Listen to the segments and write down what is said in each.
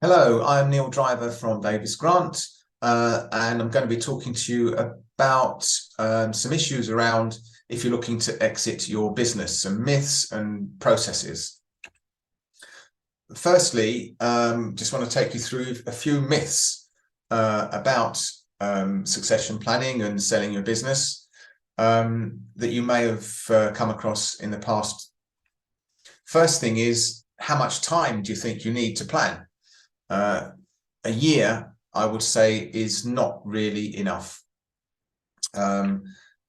Hello, I'm Neil Driver from Davis Grant, and I'm going to be talking to you about some issues around if you're looking to exit your business, some myths and processes. Firstly, just want to take you through a few myths about succession planning and selling your business that you may have come across in the past. First thing is, how much time do you think you need to plan? A year, I would say, is not really enough.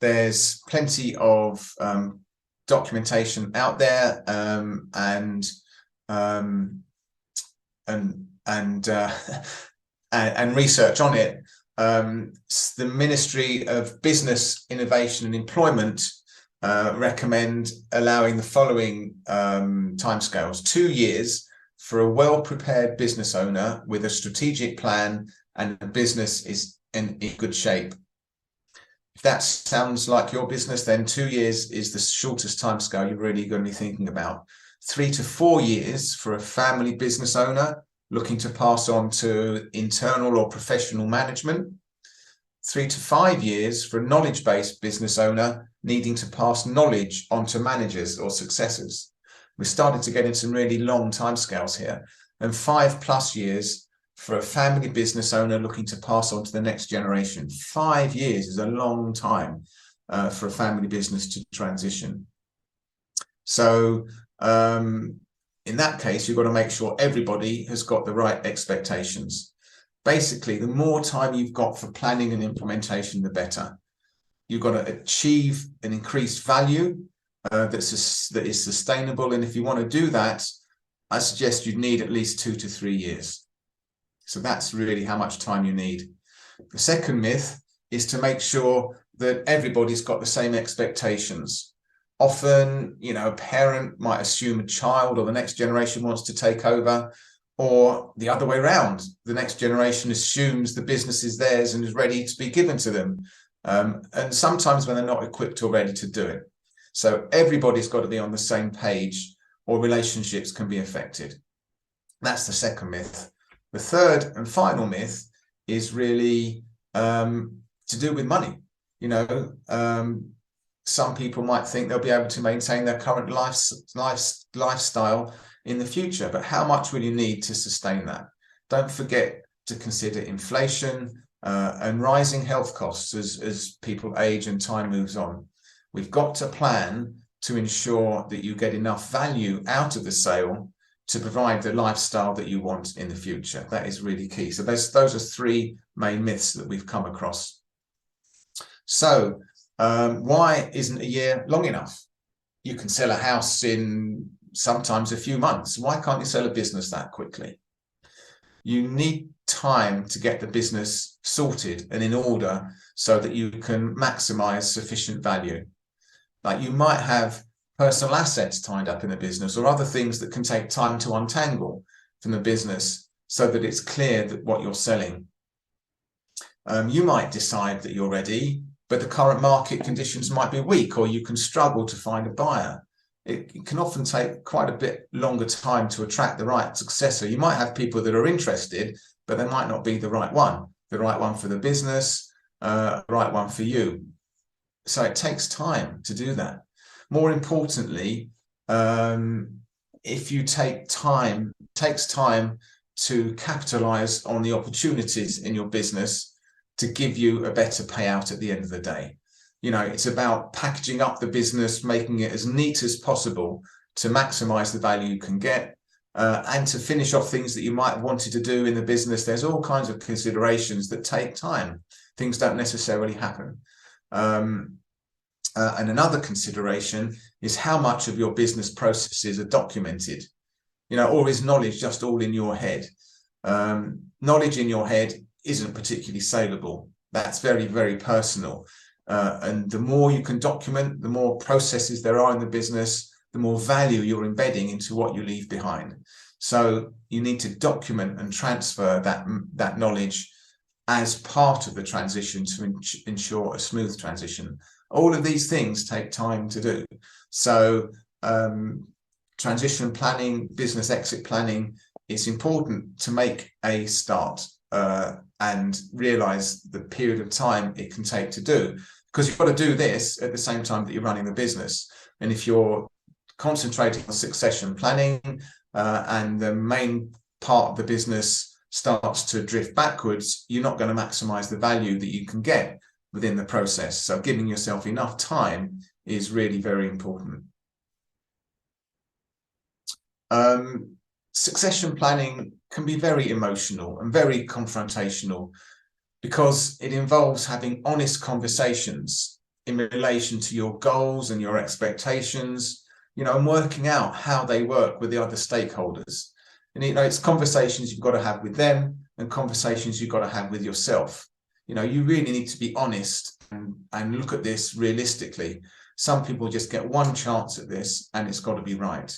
There's plenty of documentation out there and research on it. The Ministry of Business, Innovation and Employment recommend allowing the following timescales: 2 years for a well-prepared business owner with a strategic plan and the business is in good shape. If that sounds like your business, then 2 years is the shortest timescale you're really going to be thinking about. 3 to 4 years for a family business owner looking to pass on to internal or professional management. 3 to 5 years for a knowledge-based business owner needing to pass knowledge on to managers or successors. We're starting to get into some really long timescales here, and 5+ years for a family business owner looking to pass on to the next generation. 5 years is a long time for a family business to transition. So in that case, you've got to make sure everybody has got the right expectations. Basically, the more time you've got for planning and implementation, the better. You've got to achieve an increased value that is sustainable, and if you want to do that, I suggest you'd need at least 2 to 3 years. So that's really how much time you need. The second myth is to make sure that everybody's got the same expectations. Often, a parent might assume a child or the next generation wants to take over, or the other way around. The next generation assumes the business is theirs and is ready to be given to them. And sometimes when they're not equipped or ready to do it. So everybody's got to be on the same page or relationships can be affected. That's the second myth. The third and final myth is really to do with money. Some people might think they'll be able to maintain their current lifestyle in the future, but how much will you need to sustain that? Don't forget to consider inflation and rising health costs as people age and time moves on. We've got to plan to ensure that you get enough value out of the sale to provide the lifestyle that you want in the future. That is really key. So those are 3 main myths that we've come across. So why isn't a year long enough? You can sell a house in sometimes a few months. Why can't you sell a business that quickly? You need time to get the business sorted and in order so that you can maximize sufficient value. Like you might have personal assets tied up in the business or other things that can take time to untangle from the business so that it's clear that what you're selling. You might decide that you're ready, but the current market conditions might be weak, or you can struggle to find a buyer. It can often take quite a bit longer time to attract the right successor. You might have people that are interested, but they might not be the right one for the business, the right one for you. So it takes time to do that. More importantly, if you takes time to capitalize on the opportunities in your business to give you a better payout at the end of the day. It's about packaging up the business, making it as neat as possible to maximize the value you can get and to finish off things that you might have wanted to do in the business. There's all kinds of considerations that take time. Things don't necessarily happen. And another consideration is how much of your business processes are documented, or is knowledge just all in your head? Knowledge in your head isn't particularly saleable. That's very, very personal. And the more you can document, the more processes there are in the business, the more value you're embedding into what you leave behind. So you need to document and transfer that knowledge as part of the transition to ensure a smooth transition. All of these things take time to do. So transition planning, business exit planning it's important to make a start and realize the period of time it can take to do, because you've got to do this at the same time that you're running the business. And if you're concentrating on succession planning and the main part of the business starts to drift backwards, you're not going to maximize the value that you can get within the process. So giving yourself enough time is really very important. Succession planning can be very emotional and very confrontational, because it involves having honest conversations in relation to your goals and your expectations, and working out how they work with the other stakeholders. And, it's conversations you've got to have with them and conversations you've got to have with yourself. You really need to be honest and look at this realistically. Some people just get one chance at this and it's got to be right.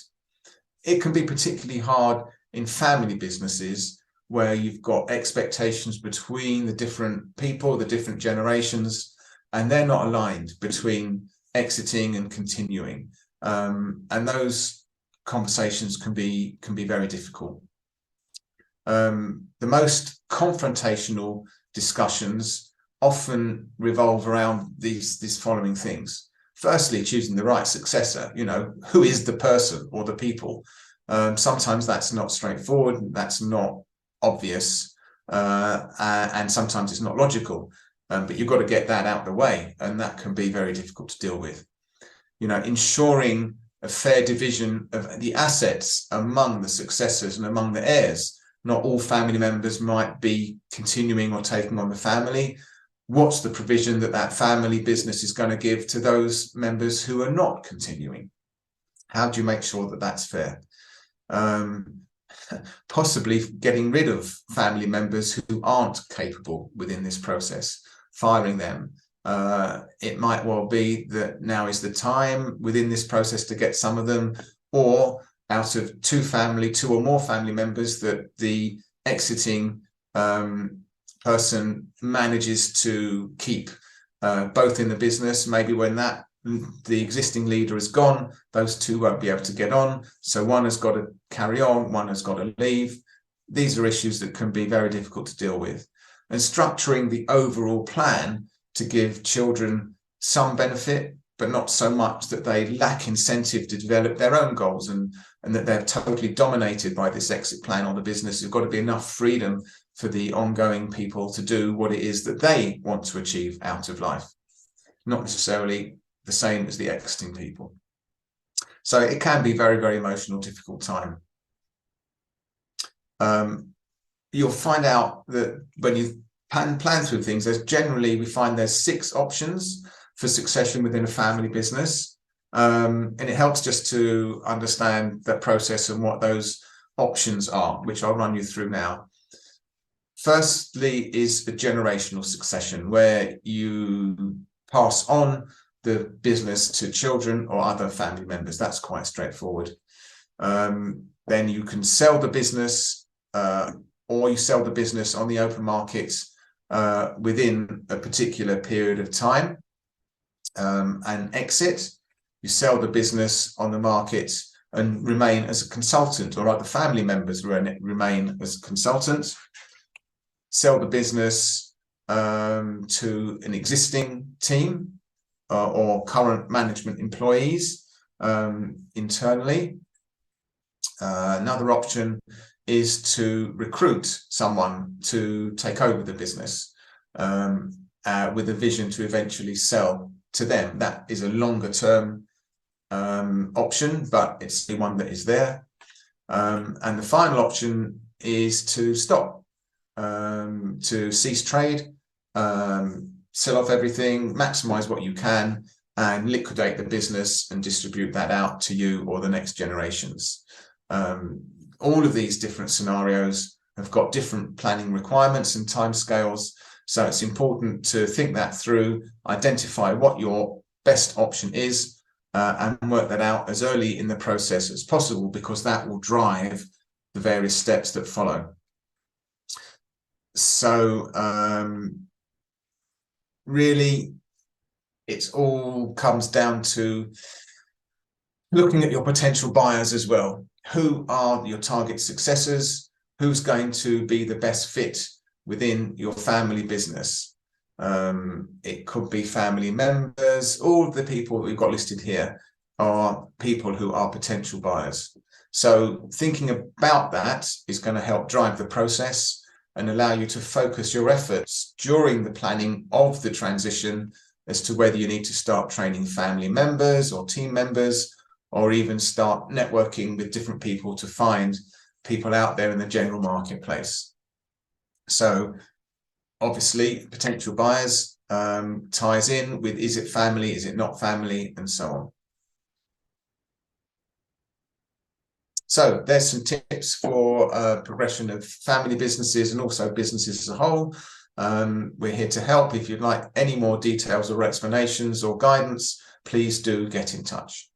It can be particularly hard in family businesses where you've got expectations between the different people, the different generations, and they're not aligned between exiting and continuing. And those conversations can be very difficult. The most confrontational discussions often revolve around these following things. Firstly, choosing the right successor. Who is the person or the people? Sometimes that's not straightforward, that's not obvious, and sometimes it's not logical, but you've got to get that out of the way, and that can be very difficult to deal with. Ensuring a fair division of the assets among the successors and among the heirs. Not all family members might be continuing or taking on the family. What's the provision that family business is going to give to those members who are not continuing? How do you make sure that that's fair? Possibly getting rid of family members who aren't capable within this process, firing them. It might well be that now is the time within this process to get some of them, or out of two or more family members that the exiting person manages to keep both in the business. Maybe when the existing leader is gone, those two won't be able to get on. So one has got to carry on, one has got to leave. These are issues that can be very difficult to deal with. And structuring the overall plan to give children some benefit, but not so much that they lack incentive to develop their own goals and that they're totally dominated by this exit plan or the business. There's got to be enough freedom for the ongoing people to do what it is that they want to achieve out of life, not necessarily the same as the exiting people. So it can be very, very emotional, difficult time. You'll find out that when you plan through things, we find there's 6 options for succession within a family business. And it helps just to understand that process and what those options are, which I'll run you through now. Firstly is a generational succession, where you pass on the business to children or other family members. That's quite straightforward. Then you can sell the business, or you sell the business on the open market within a particular period of time and exit. You sell the business on the market and remain as a consultant, or other family members remain as consultants. Sell the business to an existing team or current management employees internally. Another option is to recruit someone to take over the business with a vision to eventually sell to them. That is a longer term option, but it's the one that is there. And the final option is to stop, to cease trade, sell off everything, maximize what you can, and liquidate the business and distribute that out to you or the next generations. All of these different scenarios have got different planning requirements and timescales, so it's important to think that through, identify what your best option is, and work that out as early in the process as possible, because that will drive the various steps that follow. So really, it all comes down to looking at your potential buyers as well. Who are your target successors? who's going to be the best fit within your family business. It could be family members. All of the people that we've got listed here are people who are potential buyers. So thinking about that is going to help drive the process and allow you to focus your efforts during the planning of the transition as to whether you need to start training family members or team members, or even start networking with different people to find people out there in the general marketplace. So obviously potential buyers ties in with, is it family, is it not family, and so on. So there's some tips for progression of family businesses and also businesses as a whole. We're here to help. If you'd like any more details or explanations or guidance, please do get in touch.